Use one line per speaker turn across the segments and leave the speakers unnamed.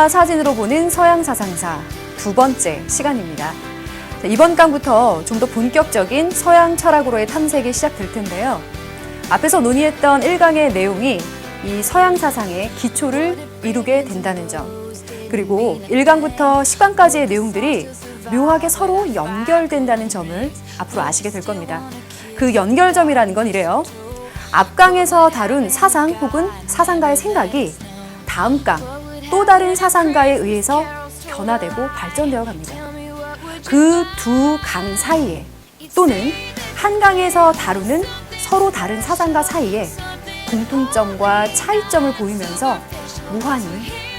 글과 사진으로 보는 서양 사상사 두 번째 시간입니다. 이번 강부터 좀 더 본격적인 서양 철학으로의 탐색이 시작될 텐데요. 앞에서 논의했던 1강의 내용이 이 서양 사상의 기초를 이루게 된다는 점, 그리고 1강부터 10강까지의 내용들이 묘하게 서로 연결된다는 점을 앞으로 아시게 될 겁니다. 그 연결점이라는 건 이래요. 앞강에서 다룬 사상 혹은 사상가의 생각이 다음 강 또 다른 사상가에 의해서 변화되고 발전되어 갑니다. 그 두 강 사이에 또는 한 강에서 다루는 서로 다른 사상가 사이에 공통점과 차이점을 보이면서 무한히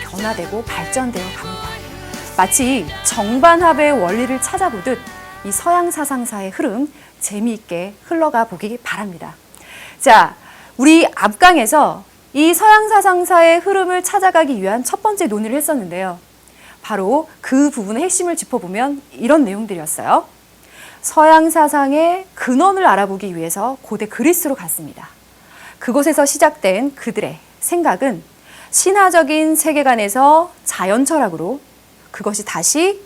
변화되고 발전되어 갑니다. 마치 정반합의 원리를 찾아보듯 이 서양 사상사의 흐름 재미있게 흘러가 보기 바랍니다. 자, 우리 앞강에서 이 서양 사상사의 흐름을 찾아가기 위한 첫 번째 논의를 했었는데요. 바로 그 부분의 핵심을 짚어보면 이런 내용들이었어요. 서양 사상의 근원을 알아보기 위해서 고대 그리스로 갔습니다. 그곳에서 시작된 그들의 생각은 신화적인 세계관에서 자연 철학으로, 그것이 다시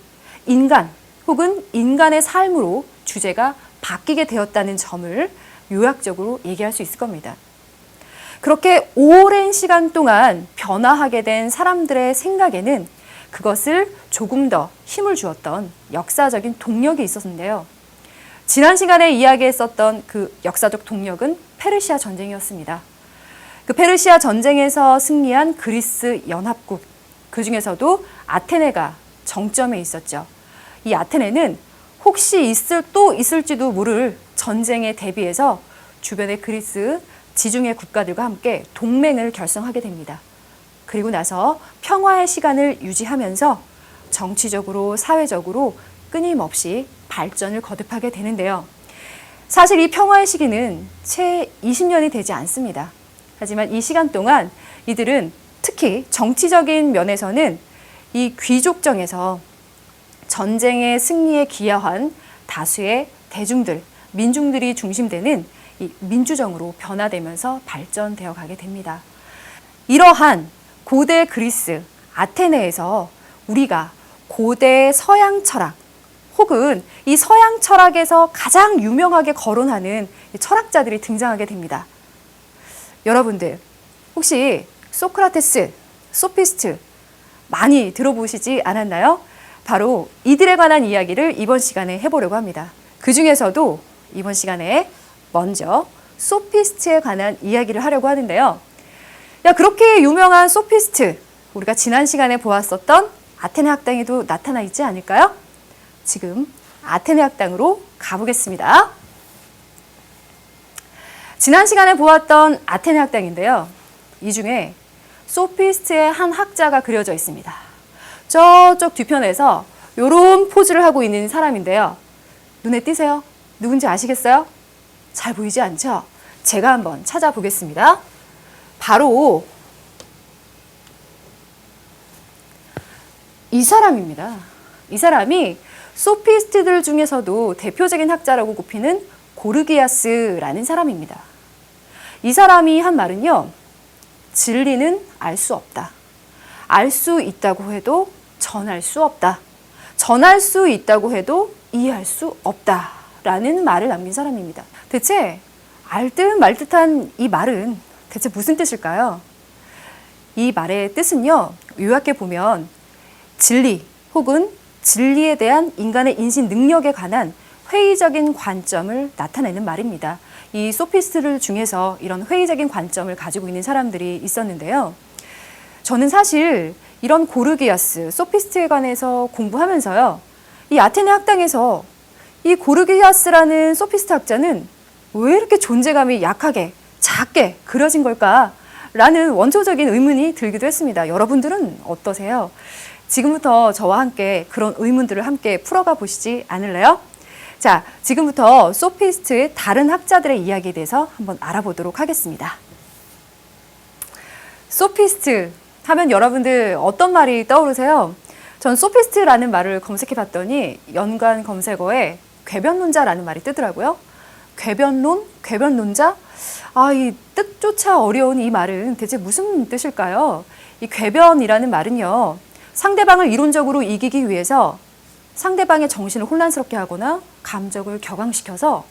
인간 혹은 인간의 삶으로 주제가 바뀌게 되었다는 점을 요약적으로 얘기할 수 있을 겁니다. 그렇게 오랜 시간 동안 변화하게 된 사람들의 생각에는 그것을 조금 더 힘을 주었던 역사적인 동력이 있었는데요. 지난 시간에 이야기했었던 그 역사적 동력은 페르시아 전쟁이었습니다. 그 페르시아 전쟁에서 승리한 그리스 연합국, 그 중에서도 아테네가 정점에 있었죠. 이 아테네는 혹시 있을지도 모를 전쟁에 대비해서 주변의 그리스 지중해 국가들과 함께 동맹을 결성하게 됩니다. 그리고 나서 평화의 시간을 유지하면서 정치적으로, 사회적으로 끊임없이 발전을 거듭하게 되는데요. 사실 이 평화의 시기는 채 20년이 되지 않습니다. 하지만 이 시간 동안 이들은 특히 정치적인 면에서는 이 귀족정에서 전쟁의 승리에 기여한 다수의 대중들, 민중들이 중심되는 이 민주정으로 변화되면서 발전되어 가게 됩니다. 이러한 고대 그리스, 아테네에서 우리가 고대 서양 철학 혹은 이 서양 철학에서 가장 유명하게 거론하는 철학자들이 등장하게 됩니다. 여러분들 혹시 소크라테스, 소피스트 많이 들어보시지 않았나요? 바로 이들에 관한 이야기를 이번 시간에 해보려고 합니다. 그 중에서도 이번 시간에 먼저 소피스트에 관한 이야기를 하려고 하는데요. 그렇게 유명한 소피스트, 우리가 지난 시간에 보았었던 아테네 학당에도 나타나 있지 않을까요? 지금 아테네 학당으로 가보겠습니다. 지난 시간에 보았던 아테네 학당인데요. 이 중에 소피스트의 한 학자가 그려져 있습니다. 저쪽 뒤편에서 이런 포즈를 하고 있는 사람인데요. 눈에 띄세요? 누군지 아시겠어요? 잘 보이지 않죠? 제가 한번 찾아보겠습니다. 바로 이 사람입니다. 이 사람이 소피스트들 중에서도 대표적인 학자라고 꼽히는 고르기아스라는 사람입니다. 이 사람이 한 말은요. 진리는 알 수 없다. 알 수 있다고 해도 전할 수 없다. 전할 수 있다고 해도 이해할 수 없다. 라는 말을 남긴 사람입니다. 대체 알듯 말듯한 이 말은 대체 무슨 뜻일까요? 이 말의 뜻은요. 요약해 보면 진리 혹은 진리에 대한 인간의 인식 능력에 관한 회의적인 관점을 나타내는 말입니다. 이 소피스트들 중에서 이런 회의적인 관점을 가지고 있는 사람들이 있었는데요. 저는 사실 이런 고르기아스, 소피스트에 관해서 공부하면서요. 이 아테네 학당에서 이 고르기아스라는 소피스트 학자는 왜 이렇게 존재감이 약하게, 작게 그려진 걸까라는 원초적인 의문이 들기도 했습니다. 여러분들은 어떠세요? 지금부터 저와 함께 그런 의문들을 함께 풀어가 보시지 않을래요? 자, 지금부터 소피스트의 다른 학자들의 이야기에 대해서 한번 알아보도록 하겠습니다. 소피스트 하면 여러분들 어떤 말이 떠오르세요? 전 소피스트라는 말을 검색해 봤더니 연관 검색어에 궤변론자라는 말이 뜨더라고요. 궤변론? 궤변론자? 이 뜻조차 어려운 이 말은 대체 무슨 뜻일까요? 이 궤변이라는 말은요. 상대방을 이론적으로 이기기 위해서 상대방의 정신을 혼란스럽게 하거나 감정을 격앙시켜서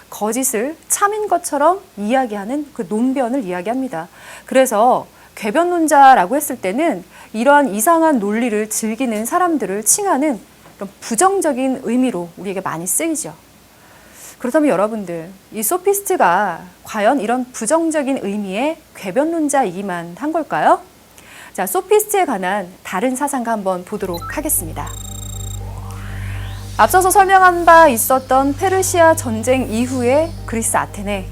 거짓을 참인 것처럼 이야기하는 그 논변을 이야기합니다. 그래서 궤변론자라고 했을 때는 이러한 이상한 논리를 즐기는 사람들을 칭하는 그런 부정적인 의미로 우리에게 많이 쓰이죠. 그렇다면 여러분들, 이 소피스트가 과연 이런 부정적인 의미의 궤변론자이기만 한 걸까요? 자, 소피스트에 관한 다른 사상가 한번 보도록 하겠습니다. 앞서서 설명한 바 있었던 페르시아 전쟁 이후의 그리스 아테네.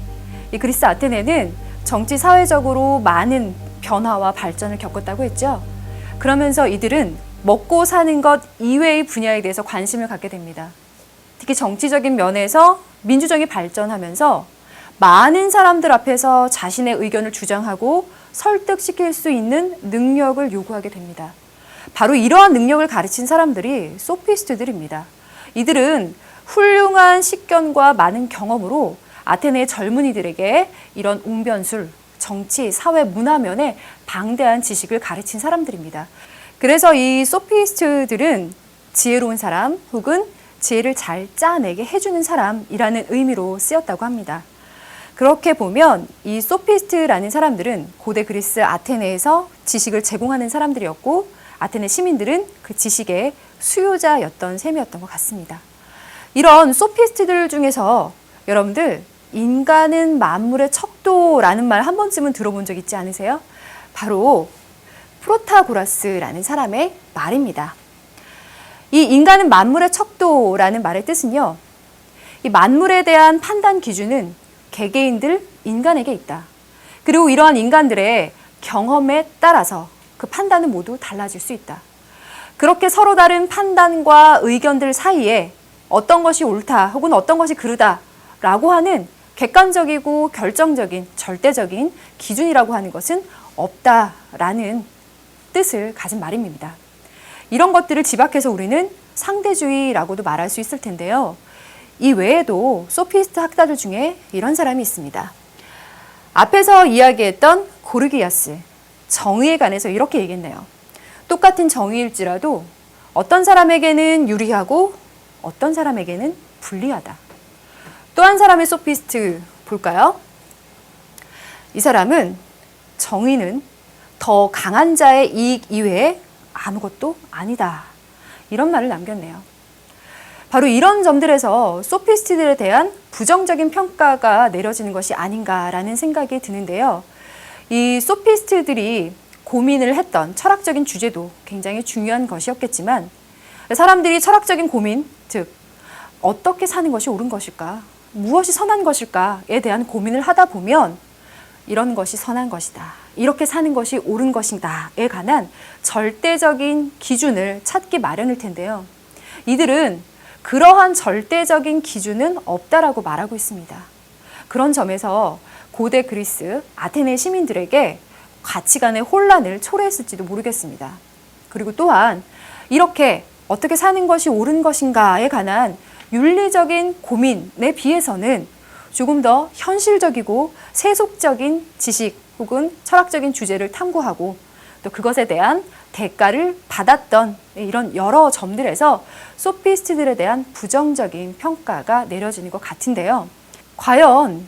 이 그리스 아테네는 정치 사회적으로 많은 변화와 발전을 겪었다고 했죠. 그러면서 이들은 먹고 사는 것 이외의 분야에 대해서 관심을 갖게 됩니다. 특히 정치적인 면에서 민주정이 발전하면서 많은 사람들 앞에서 자신의 의견을 주장하고 설득시킬 수 있는 능력을 요구하게 됩니다. 바로 이러한 능력을 가르친 사람들이 소피스트들입니다. 이들은 훌륭한 식견과 많은 경험으로 아테네의 젊은이들에게 이런 웅변술, 정치, 사회, 문화면에 방대한 지식을 가르친 사람들입니다. 그래서 이 소피스트들은 지혜로운 사람 혹은 지혜를 잘 짜내게 해주는 사람이라는 의미로 쓰였다고 합니다. 그렇게 보면 이 소피스트라는 사람들은 고대 그리스 아테네에서 지식을 제공하는 사람들이었고 아테네 시민들은 그 지식의 수요자였던 셈이었던 것 같습니다. 이런 소피스트들 중에서 여러분들 인간은 만물의 척도라는 말 한 번쯤은 들어본 적 있지 않으세요? 바로 프로타고라스라는 사람의 말입니다. 이 인간은 만물의 척도라는 말의 뜻은요, 이 만물에 대한 판단 기준은 개개인들 인간에게 있다. 그리고 이러한 인간들의 경험에 따라서 그 판단은 모두 달라질 수 있다. 그렇게 서로 다른 판단과 의견들 사이에 어떤 것이 옳다 혹은 어떤 것이 그르다라고 하는 객관적이고 결정적인 절대적인 기준이라고 하는 것은 없다라는 뜻을 가진 말입니다. 이런 것들을 집약해서 우리는 상대주의라고도 말할 수 있을 텐데요. 이 외에도 소피스트 학자들 중에 이런 사람이 있습니다. 앞에서 이야기했던 고르기아스, 정의에 관해서 이렇게 얘기했네요. 똑같은 정의일지라도 어떤 사람에게는 유리하고 어떤 사람에게는 불리하다. 또 한 사람의 소피스트 볼까요? 이 사람은 정의는 더 강한 자의 이익 이외에 아무것도 아니다. 이런 말을 남겼네요. 바로 이런 점들에서 소피스트들에 대한 부정적인 평가가 내려지는 것이 아닌가라는 생각이 드는데요. 이 소피스트들이 고민을 했던 철학적인 주제도 굉장히 중요한 것이었겠지만 사람들이 철학적인 고민, 즉 어떻게 사는 것이 옳은 것일까, 무엇이 선한 것일까에 대한 고민을 하다 보면 이런 것이 선한 것이다, 이렇게 사는 것이 옳은 것이다에 관한 절대적인 기준을 찾기 마련일 텐데요. 이들은 그러한 절대적인 기준은 없다라고 말하고 있습니다. 그런 점에서 고대 그리스 아테네 시민들에게 가치관의 혼란을 초래했을지도 모르겠습니다. 그리고 또한 이렇게 어떻게 사는 것이 옳은 것인가에 관한 윤리적인 고민에 비해서는 조금 더 현실적이고 세속적인 지식 혹은 철학적인 주제를 탐구하고 또 그것에 대한 대가를 받았던 이런 여러 점들에서 소피스트들에 대한 부정적인 평가가 내려지는 것 같은데요. 과연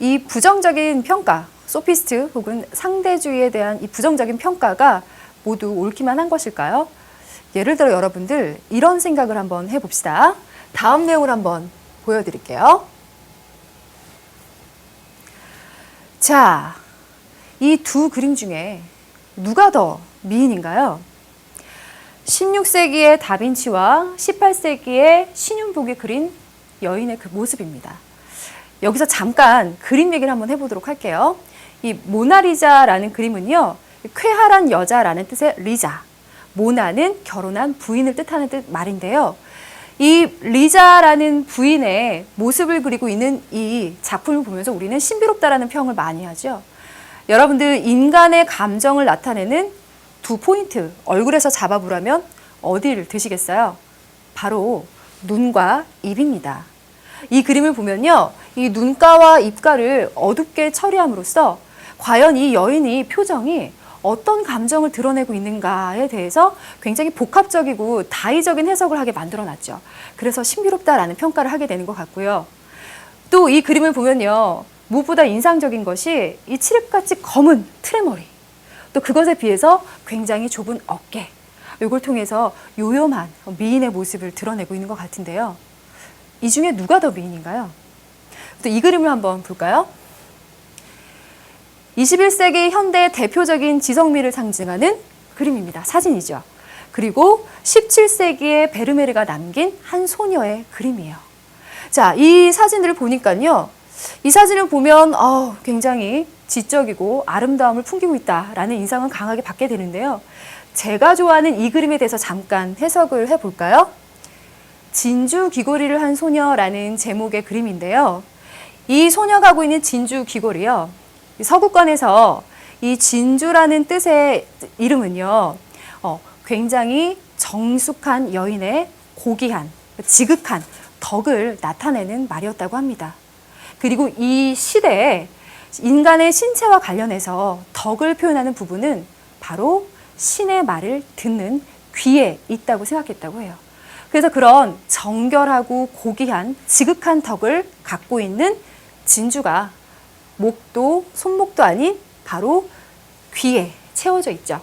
이 부정적인 평가, 소피스트 혹은 상대주의에 대한 이 부정적인 평가가 모두 옳기만 한 것일까요? 예를 들어 여러분들 이런 생각을 한번 해봅시다. 다음 내용을 한번 보여드릴게요. 자, 이 두 그림 중에 누가 더 미인인가요? 16세기의 다빈치와 18세기의 신윤복이 그린 여인의 그 모습입니다. 여기서 잠깐 그림 얘기를 한번 해보도록 할게요. 이 모나리자라는 그림은요, 쾌활한 여자라는 뜻의 리자, 모나는 결혼한 부인을 뜻하는 말인데요. 이 리자라는 부인의 모습을 그리고 있는 이 작품을 보면서 우리는 신비롭다라는 평을 많이 하죠. 여러분들 인간의 감정을 나타내는 두 포인트, 얼굴에서 잡아보라면 어디를 드시겠어요? 바로 눈과 입입니다. 이 그림을 보면요, 이 눈가와 입가를 어둡게 처리함으로써 과연 이 여인이 표정이 어떤 감정을 드러내고 있는가에 대해서 굉장히 복합적이고 다의적인 해석을 하게 만들어놨죠. 그래서 신비롭다라는 평가를 하게 되는 것 같고요. 또 이 그림을 보면요. 무엇보다 인상적인 것이 이 칠흑같이 검은 틀의 머리, 또 그것에 비해서 굉장히 좁은 어깨, 이걸 통해서 요염한 미인의 모습을 드러내고 있는 것 같은데요. 이 중에 누가 더 미인인가요? 또 이 그림을 한번 볼까요? 21세기 현대의 대표적인 지성미를 상징하는 그림입니다. 사진이죠. 그리고 17세기에 베르메르가 남긴 한 소녀의 그림이에요. 자, 이 사진들을 보니까요. 이 사진을 보면 굉장히 지적이고 아름다움을 풍기고 있다라는 인상은 강하게 받게 되는데요. 제가 좋아하는 이 그림에 대해서 잠깐 해석을 해볼까요? 진주 귀걸이를 한 소녀라는 제목의 그림인데요. 이 소녀가 하고 있는 진주 귀걸이요. 서구권에서 이 진주라는 뜻의 이름은요. 굉장히 정숙한 여인의 고귀한, 지극한 덕을 나타내는 말이었다고 합니다. 그리고 이 시대에 인간의 신체와 관련해서 덕을 표현하는 부분은 바로 신의 말을 듣는 귀에 있다고 생각했다고 해요. 그래서 그런 정결하고 고귀한 지극한 덕을 갖고 있는 진주가 목도 손목도 아닌 바로 귀에 채워져 있죠.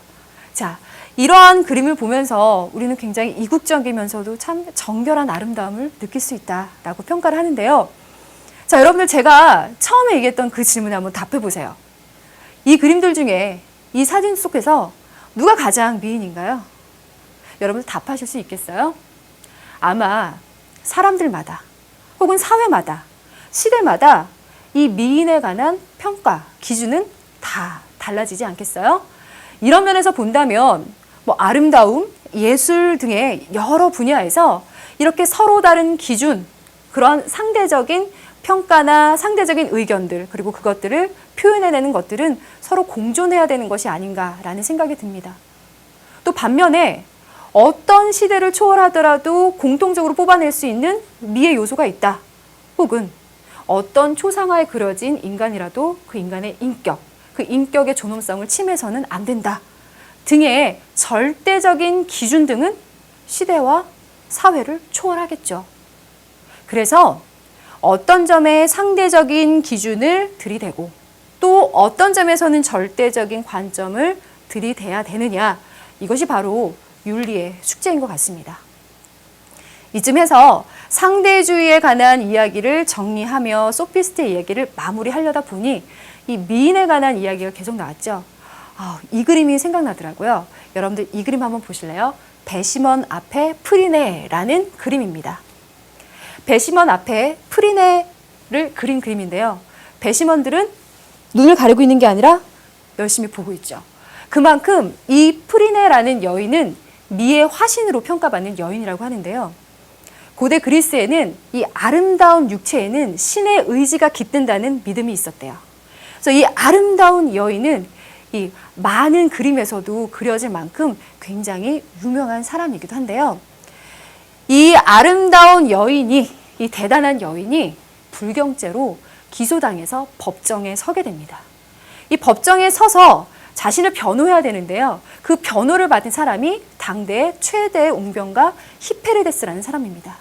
자, 이러한 그림을 보면서 우리는 굉장히 이국적이면서도 참 정결한 아름다움을 느낄 수 있다라고 평가를 하는데요. 자, 여러분들 제가 처음에 얘기했던 그 질문에 한번 답해 보세요. 이 그림들 중에 이 사진 속에서 누가 가장 미인인가요? 여러분들 답하실 수 있겠어요? 아마 사람들마다 혹은 사회마다 시대마다 이 미인에 관한 평가, 기준은 다 달라지지 않겠어요? 이런 면에서 본다면 아름다움, 예술 등의 여러 분야에서 이렇게 서로 다른 기준, 그런 상대적인 평가나 상대적인 의견들, 그리고 그것들을 표현해내는 것들은 서로 공존해야 되는 것이 아닌가라는 생각이 듭니다. 또 반면에 어떤 시대를 초월하더라도 공통적으로 뽑아낼 수 있는 미의 요소가 있다. 혹은 어떤 초상화에 그려진 인간이라도 그 인간의 인격, 그 인격의 존엄성을 침해서는 안 된다. 등의 절대적인 기준 등은 시대와 사회를 초월하겠죠. 그래서 어떤 점에 상대적인 기준을 들이대고 또 어떤 점에서는 절대적인 관점을 들이대야 되느냐, 이것이 바로 윤리의 숙제인 것 같습니다. 이쯤에서 상대주의에 관한 이야기를 정리하며 소피스트의 이야기를 마무리하려다 보니 이 미인에 관한 이야기가 계속 나왔죠. 이 그림이 생각나더라고요. 여러분들 이 그림 한번 보실래요? 배심원 앞에 프리네라는 그림입니다. 배심원 앞에 프리네를 그린 그림인데요. 배심원들은 눈을 가리고 있는 게 아니라 열심히 보고 있죠. 그만큼 이 프리네라는 여인은 미의 화신으로 평가받는 여인이라고 하는데요. 고대 그리스에는 이 아름다운 육체에는 신의 의지가 깃든다는 믿음이 있었대요. 그래서 이 아름다운 여인은 이 많은 그림에서도 그려질 만큼 굉장히 유명한 사람이기도 한데요. 이 아름다운 여인이, 이 대단한 여인이 불경죄로 기소당해서 법정에 서게 됩니다. 이 법정에 서서 자신을 변호해야 되는데요. 그 변호를 받은 사람이 당대의 최대의 웅변가 히페레데스라는 사람입니다.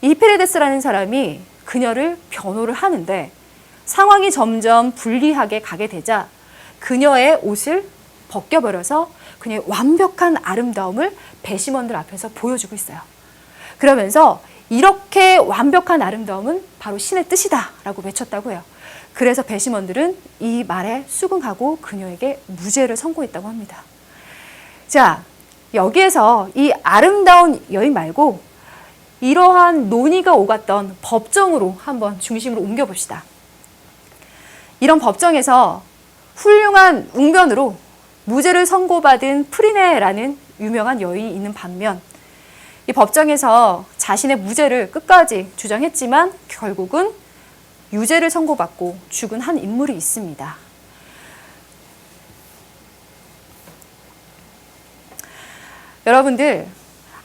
이 히페레데스라는 사람이 그녀를 변호를 하는데 상황이 점점 불리하게 가게 되자 그녀의 옷을 벗겨버려서 그녀의 완벽한 아름다움을 배심원들 앞에서 보여주고 있어요. 그러면서 이렇게 완벽한 아름다움은 바로 신의 뜻이다 라고 외쳤다고 해요. 그래서 배심원들은 이 말에 수긍하고 그녀에게 무죄를 선고했다고 합니다. 자, 여기에서 이 아름다운 여인 말고 이러한 논의가 오갔던 법정으로 한번 중심으로 옮겨봅시다. 이런 법정에서 훌륭한 웅변으로 무죄를 선고받은 프리네라는 유명한 여인이 있는 반면 이 법정에서 자신의 무죄를 끝까지 주장했지만 결국은 유죄를 선고받고 죽은 한 인물이 있습니다. 여러분들,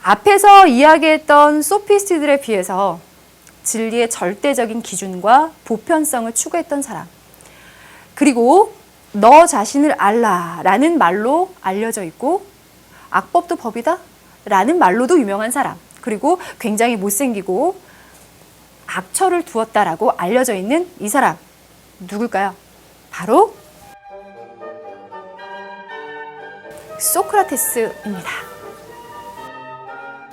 앞에서 이야기했던 소피스트들에 비해서 진리의 절대적인 기준과 보편성을 추구했던 사람, 그리고 너 자신을 알라라는 말로 알려져 있고 악법도 법이다 라는 말로도 유명한 사람, 그리고 굉장히 못생기고 악처를 두었다라고 알려져 있는 이 사람 누굴까요? 바로 소크라테스입니다.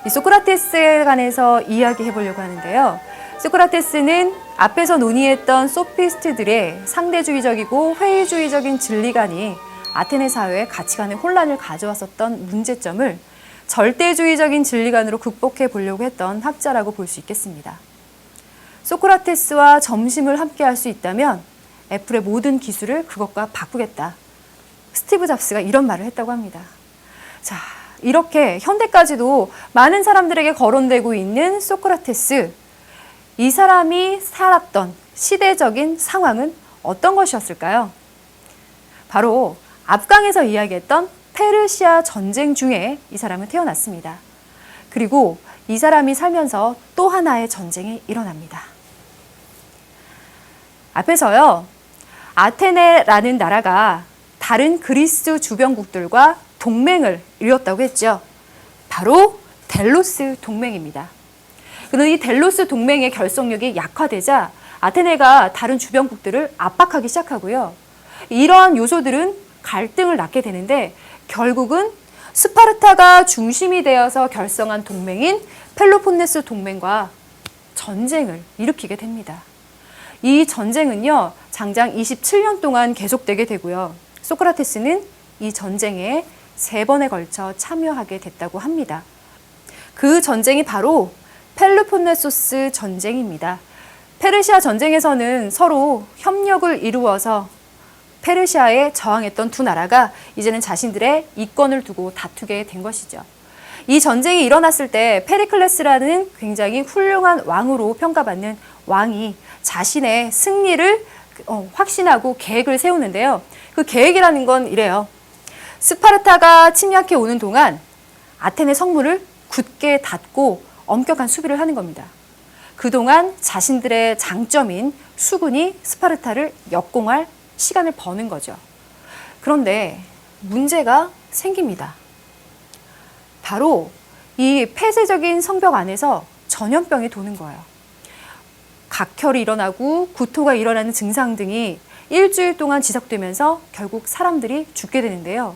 이 소크라테스에 관해서 이야기해 보려고 하는데요. 소크라테스는 앞에서 논의했던 소피스트들의 상대주의적이고 회의주의적인 진리관이 아테네 사회의 가치관의 혼란을 가져왔었던 문제점을 절대주의적인 진리관으로 극복해 보려고 했던 학자라고 볼 수 있겠습니다. 소크라테스와 점심을 함께 할 수 있다면 애플의 모든 기술을 그것과 바꾸겠다. 스티브 잡스가 이런 말을 했다고 합니다. 자, 이렇게 현대까지도 많은 사람들에게 거론되고 있는 소크라테스, 이 사람이 살았던 시대적인 상황은 어떤 것이었을까요? 바로 앞강에서 이야기했던 페르시아 전쟁 중에 이 사람은 태어났습니다. 그리고 이 사람이 살면서 또 하나의 전쟁이 일어납니다. 앞에서요, 아테네라는 나라가 다른 그리스 주변국들과 동맹을 이뤘다고 했죠. 바로 델로스 동맹입니다. 그런데 이 델로스 동맹의 결속력이 약화되자 아테네가 다른 주변국들을 압박하기 시작하고요. 이러한 요소들은 갈등을 낳게 되는데 결국은 스파르타가 중심이 되어서 결성한 동맹인 펠로폰네스 동맹과 전쟁을 일으키게 됩니다. 이 전쟁은요, 장장 27년 동안 계속되게 되고요. 소크라테스는 이 전쟁에 3번에 걸쳐 참여하게 됐다고 합니다. 그 전쟁이 바로 펠로폰네소스 전쟁입니다. 페르시아 전쟁에서는 서로 협력을 이루어서 페르시아에 저항했던 두 나라가 이제는 자신들의 이권을 두고 다투게 된 것이죠. 이 전쟁이 일어났을 때 페리클레스라는 굉장히 훌륭한 왕으로 평가받는 왕이 자신의 승리를 확신하고 계획을 세우는데요. 그 계획이라는 건 이래요. 스파르타가 침략해 오는 동안 아테네 성문을 굳게 닫고 엄격한 수비를 하는 겁니다. 그동안 자신들의 장점인 수군이 스파르타를 역공할 시간을 버는 거죠. 그런데 문제가 생깁니다. 바로 이 폐쇄적인 성벽 안에서 전염병이 도는 거예요. 각혈이 일어나고 구토가 일어나는 증상 등이 일주일 동안 지속되면서 결국 사람들이 죽게 되는데요.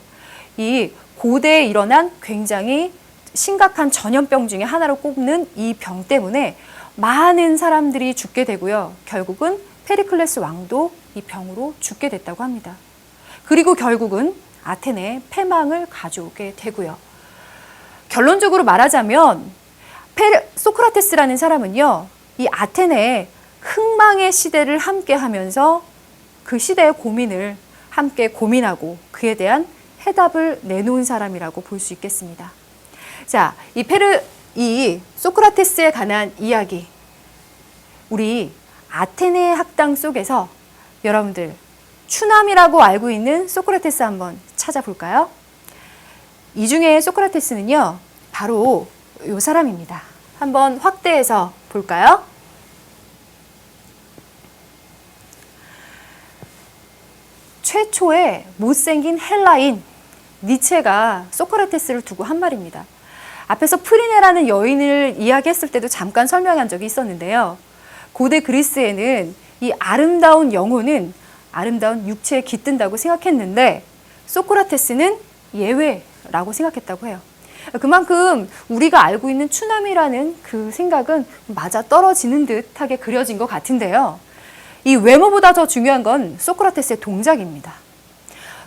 이 고대에 일어난 굉장히 심각한 전염병 중에 하나로 꼽는 이 병 때문에 많은 사람들이 죽게 되고요. 결국은 페리클레스 왕도 이 병으로 죽게 됐다고 합니다. 그리고 결국은 아테네에 패망을 가져오게 되고요. 결론적으로 말하자면 소크라테스라는 사람은요, 이 아테네의 흥망의 시대를 함께 하면서 그 시대의 고민을 함께 고민하고 그에 대한 해답을 내놓은 사람이라고 볼 수 있겠습니다. 자, 이 소크라테스에 관한 이야기, 우리 아테네 학당 속에서 여러분들 추남이라고 알고 있는 소크라테스 한번 찾아볼까요? 이 중에 소크라테스는요, 바로 이 사람입니다. 한번 확대해서 볼까요? 최초의 못생긴 헬라인 니체가 소크라테스를 두고 한 말입니다. 앞에서 프리네라는 여인을 이야기했을 때도 잠깐 설명한 적이 있었는데요. 고대 그리스에는 이 아름다운 영혼은 아름다운 육체에 깃든다고 생각했는데 소크라테스는 예외라고 생각했다고 해요. 그만큼 우리가 알고 있는 추남이라는 그 생각은 맞아떨어지는 듯하게 그려진 것 같은데요. 이 외모보다 더 중요한 건 소크라테스의 동작입니다.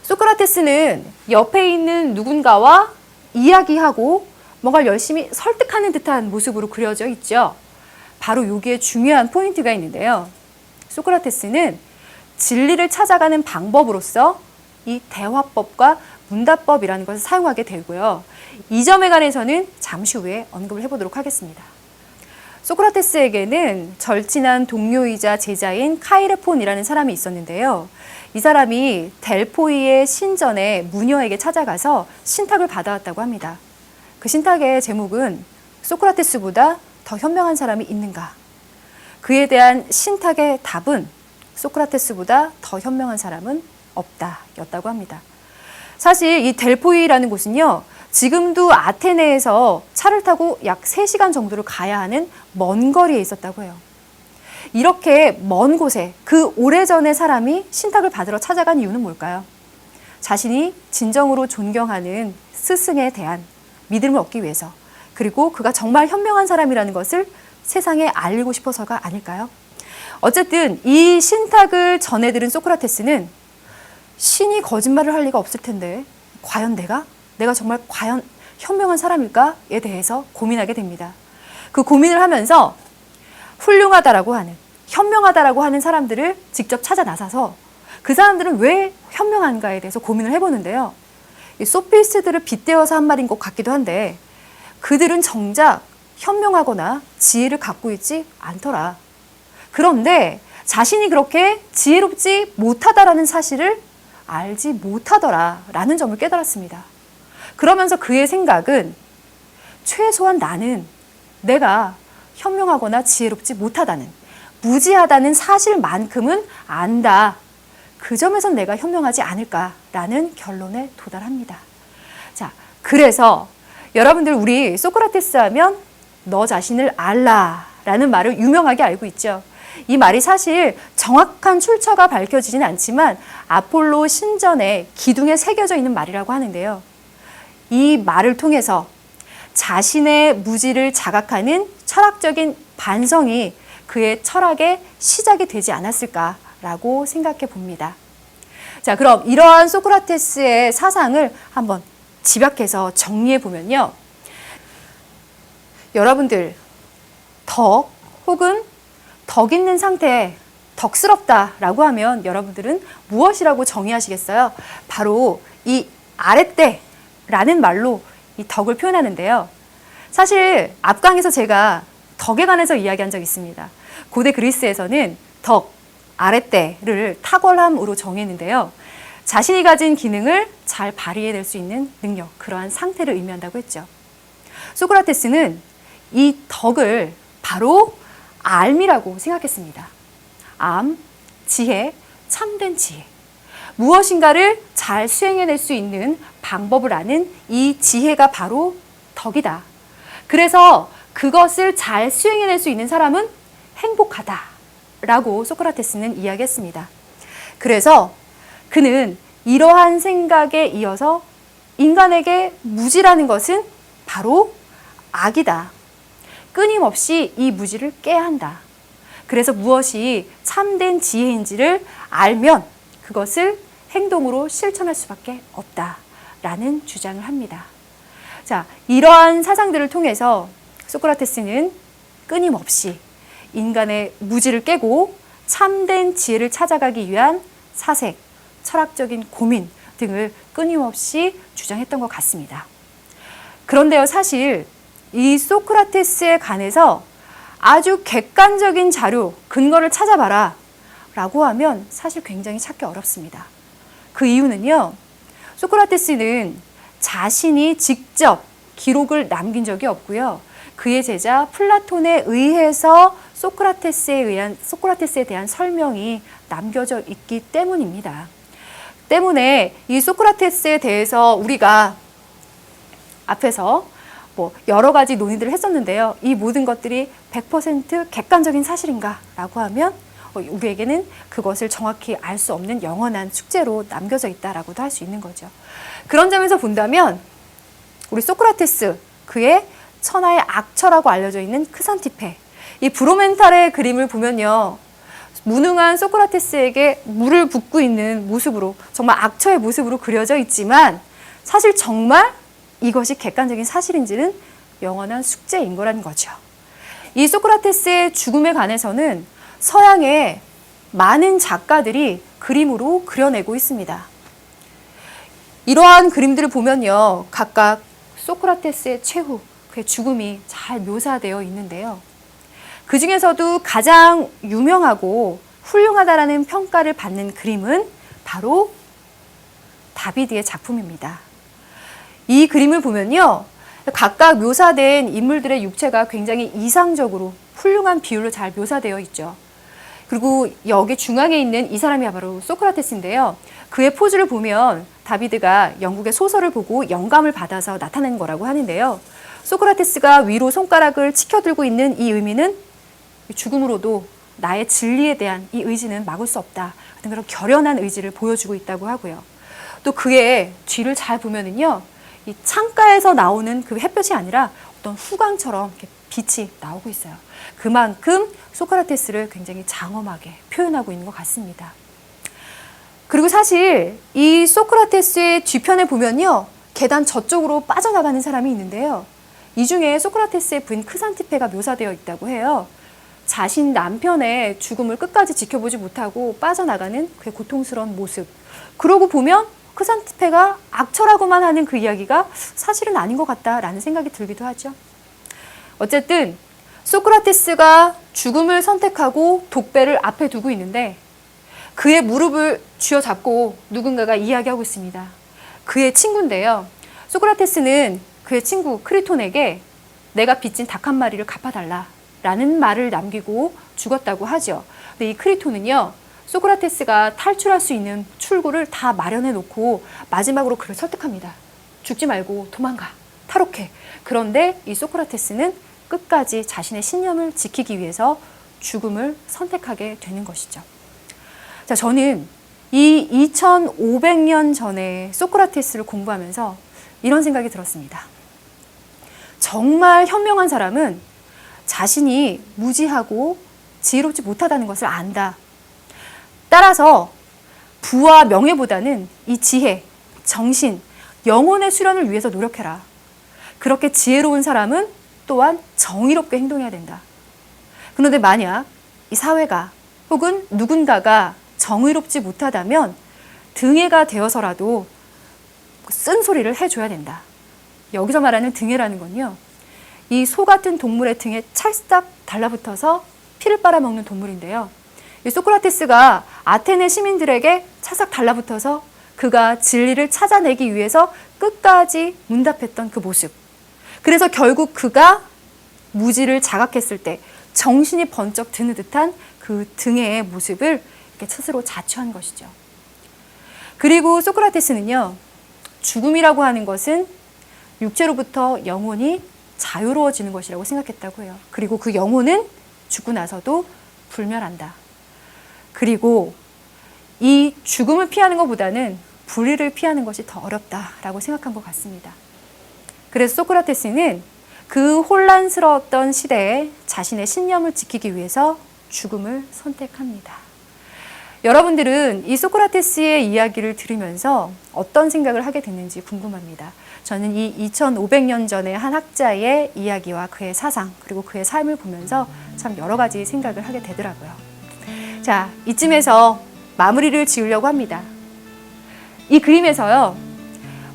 소크라테스는 옆에 있는 누군가와 이야기하고 뭔가 열심히 설득하는 듯한 모습으로 그려져 있죠. 바로 여기에 중요한 포인트가 있는데요. 소크라테스는 진리를 찾아가는 방법으로서 이 대화법과 문답법이라는 것을 사용하게 되고요. 이 점에 관해서는 잠시 후에 언급을 해보도록 하겠습니다. 소크라테스에게는 절친한 동료이자 제자인 카이레폰이라는 사람이 있었는데요. 이 사람이 델포이의 신전에 무녀에게 찾아가서 신탁을 받아왔다고 합니다. 그 신탁의 제목은 소크라테스보다 더 현명한 사람이 있는가? 그에 대한 신탁의 답은 소크라테스보다 더 현명한 사람은 없다였다고 합니다. 사실 이 델포이라는 곳은요, 지금도 아테네에서 차를 타고 약 3시간 정도를 가야 하는 먼 거리에 있었다고 해요. 이렇게 먼 곳에 그 오래전에 사람이 신탁을 받으러 찾아간 이유는 뭘까요? 자신이 진정으로 존경하는 스승에 대한 믿음을 얻기 위해서, 그리고 그가 정말 현명한 사람이라는 것을 세상에 알리고 싶어서가 아닐까요? 어쨌든 이 신탁을 전해 들은 소크라테스는 신이 거짓말을 할 리가 없을 텐데 과연 내가 정말 과연 현명한 사람일까에 대해서 고민하게 됩니다. 그 고민을 하면서 훌륭하다라고 하는, 현명하다라고 하는 사람들을 직접 찾아 나서서 그 사람들은 왜 현명한가에 대해서 고민을 해보는데요. 이 소피스트들을 빗대어서 한 말인 것 같기도 한데 그들은 정작 현명하거나 지혜를 갖고 있지 않더라. 그런데 자신이 그렇게 지혜롭지 못하다라는 사실을 알지 못하더라라는 점을 깨달았습니다. 그러면서 그의 생각은 최소한 내가 현명하거나 지혜롭지 못하다는, 무지하다는 사실만큼은 안다. 그 점에선 내가 현명하지 않을까라는 결론에 도달합니다. 자, 그래서 여러분들 우리 소크라테스 하면 너 자신을 알라라는 말을 유명하게 알고 있죠. 이 말이 사실 정확한 출처가 밝혀지진 않지만 아폴로 신전의 기둥에 새겨져 있는 말이라고 하는데요. 이 말을 통해서 자신의 무지를 자각하는 철학적인 반성이 그의 철학의 시작이 되지 않았을까라고 생각해 봅니다. 자, 그럼 이러한 소크라테스의 사상을 한번 집약해서 정리해 보면요. 여러분들, 덕 혹은 덕 있는 상태에 덕스럽다라고 하면 여러분들은 무엇이라고 정의하시겠어요? 바로 이 아랫대라는 말로 이 덕을 표현하는데요. 사실 앞강에서 제가 덕에 관해서 이야기한 적이 있습니다. 고대 그리스에서는 덕, 아랫대를 탁월함으로 정했는데요. 자신이 가진 기능을 잘 발휘해낼 수 있는 능력, 그러한 상태를 의미한다고 했죠. 소크라테스는 이 덕을 바로 알미라고 생각했습니다. 암, 지혜, 참된 지혜. 무엇인가를 잘 수행해낼 수 있는 방법을 아는 이 지혜가 바로 덕이다. 그래서 그것을 잘 수행해낼 수 있는 사람은 행복하다라고 소크라테스는 이야기했습니다. 그래서 그는 이러한 생각에 이어서 인간에게 무지라는 것은 바로 악이다. 끊임없이 이 무지를 깨야 한다. 그래서 무엇이 참된 지혜인지를 알면 그것을 행동으로 실천할 수밖에 없다라는 주장을 합니다. 자, 이러한 사상들을 통해서 소크라테스는 끊임없이 인간의 무지를 깨고 참된 지혜를 찾아가기 위한 사색, 철학적인 고민 등을 끊임없이 주장했던 것 같습니다. 그런데요, 사실 이 소크라테스에 관해서 아주 객관적인 자료, 근거를 찾아봐라 라고 하면 사실 굉장히 찾기 어렵습니다. 그 이유는요, 소크라테스는 자신이 직접 기록을 남긴 적이 없고요. 그의 제자 플라톤에 의해서 소크라테스에 대한 설명이 남겨져 있기 때문입니다. 때문에 이 소크라테스에 대해서 우리가 앞에서 여러 가지 논의들을 했었는데요. 이 모든 것들이 100% 객관적인 사실인가? 라고 하면 우리에게는 그것을 정확히 알 수 없는 영원한 숙제로 남겨져 있다라고도 할 수 있는 거죠. 그런 점에서 본다면 우리 소크라테스, 그의 천하의 악처라고 알려져 있는 크산티페, 이 브로멘탈의 그림을 보면요. 무능한 소크라테스에게 물을 붓고 있는 모습으로, 정말 악처의 모습으로 그려져 있지만 사실 정말 이것이 객관적인 사실인지는 영원한 숙제인 거라는 거죠. 이 소크라테스의 죽음에 관해서는 서양의 많은 작가들이 그림으로 그려내고 있습니다. 이러한 그림들을 보면요. 각각 소크라테스의 최후, 그의 죽음이 잘 묘사되어 있는데요. 그 중에서도 가장 유명하고 훌륭하다라는 평가를 받는 그림은 바로 다비드의 작품입니다. 이 그림을 보면요. 각각 묘사된 인물들의 육체가 굉장히 이상적으로 훌륭한 비율로 잘 묘사되어 있죠. 그리고 여기 중앙에 있는 이 사람이 바로 소크라테스인데요. 그의 포즈를 보면 다비드가 영국의 소설을 보고 영감을 받아서 나타낸 거라고 하는데요. 소크라테스가 위로 손가락을 치켜들고 있는 이 의미는 죽음으로도 나의 진리에 대한 이 의지는 막을 수 없다. 그런 결연한 의지를 보여주고 있다고 하고요. 또 그의 뒤를 잘 보면은요, 이 창가에서 나오는 그 햇볕이 아니라 어떤 후광처럼 이렇게 빛이 나오고 있어요. 그만큼 소크라테스를 굉장히 장엄하게 표현하고 있는 것 같습니다. 그리고 사실 이 소크라테스의 뒤편에 보면요, 계단 저쪽으로 빠져나가는 사람이 있는데요. 이 중에 소크라테스의 부인 크산티페가 묘사되어 있다고 해요. 자신 남편의 죽음을 끝까지 지켜보지 못하고 빠져나가는 그의 고통스러운 모습. 그러고 보면 크산티페가 악처라고만 하는 그 이야기가 사실은 아닌 것 같다라는 생각이 들기도 하죠. 어쨌든 소크라테스가 죽음을 선택하고 독배를 앞에 두고 있는데 그의 무릎을 쥐어잡고 누군가가 이야기하고 있습니다. 그의 친구인데요. 소크라테스는 그의 친구 크리톤에게 내가 빚진 닭 한 마리를 갚아달라 라는 말을 남기고 죽었다고 하죠. 근데 이 크리톤은요, 소크라테스가 탈출할 수 있는 출구를 다 마련해 놓고 마지막으로 그를 설득합니다. 죽지 말고 도망가, 탈옥해. 그런데 이 소크라테스는 끝까지 자신의 신념을 지키기 위해서 죽음을 선택하게 되는 것이죠. 자, 저는 이 2500년 전에 소크라테스를 공부하면서 이런 생각이 들었습니다. 정말 현명한 사람은 자신이 무지하고 지혜롭지 못하다는 것을 안다. 따라서 부와 명예보다는 이 지혜, 정신, 영혼의 수련을 위해서 노력해라. 그렇게 지혜로운 사람은 또한 정의롭게 행동해야 된다. 그런데 만약 이 사회가 혹은 누군가가 정의롭지 못하다면 등해가 되어서라도 쓴소리를 해줘야 된다. 여기서 말하는 등해라는 건요, 이 소 같은 동물의 등에 찰싹 달라붙어서 피를 빨아먹는 동물인데요. 이 소크라테스가 아테네 시민들에게 찰싹 달라붙어서 그가 진리를 찾아내기 위해서 끝까지 문답했던 그 모습. 그래서 결국 그가 무지를 자각했을 때 정신이 번쩍 드는 듯한 그 등해의 모습을 이렇게 스스로 자처한 것이죠. 그리고 소크라테스는요, 죽음이라고 하는 것은 육체로부터 영혼이 자유로워지는 것이라고 생각했다고 해요. 그리고 그 영혼은 죽고 나서도 불멸한다. 그리고 이 죽음을 피하는 것보다는 불의를 피하는 것이 더 어렵다라고 생각한 것 같습니다. 그래서 소크라테스는 그 혼란스러웠던 시대에 자신의 신념을 지키기 위해서 죽음을 선택합니다. 여러분들은 이 소크라테스의 이야기를 들으면서 어떤 생각을 하게 됐는지 궁금합니다. 저는 이 2500년 전의 한 학자의 이야기와 그의 사상 그리고 그의 삶을 보면서 참 여러 가지 생각을 하게 되더라고요. 자, 이쯤에서 마무리를 지으려고 합니다. 이 그림에서요,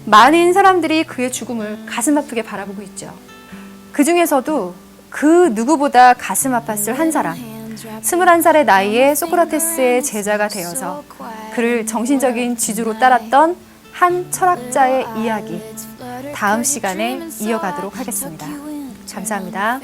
많은 사람들이 그의 죽음을 가슴 아프게 바라보고 있죠. 그 중에서도 그 누구보다 가슴 아팠을 한 사람, 21살의 나이에 소크라테스의 제자가 되어서 그를 정신적인 지주로 따랐던 한 철학자의 이야기, 다음 시간에 이어가도록 하겠습니다. 감사합니다.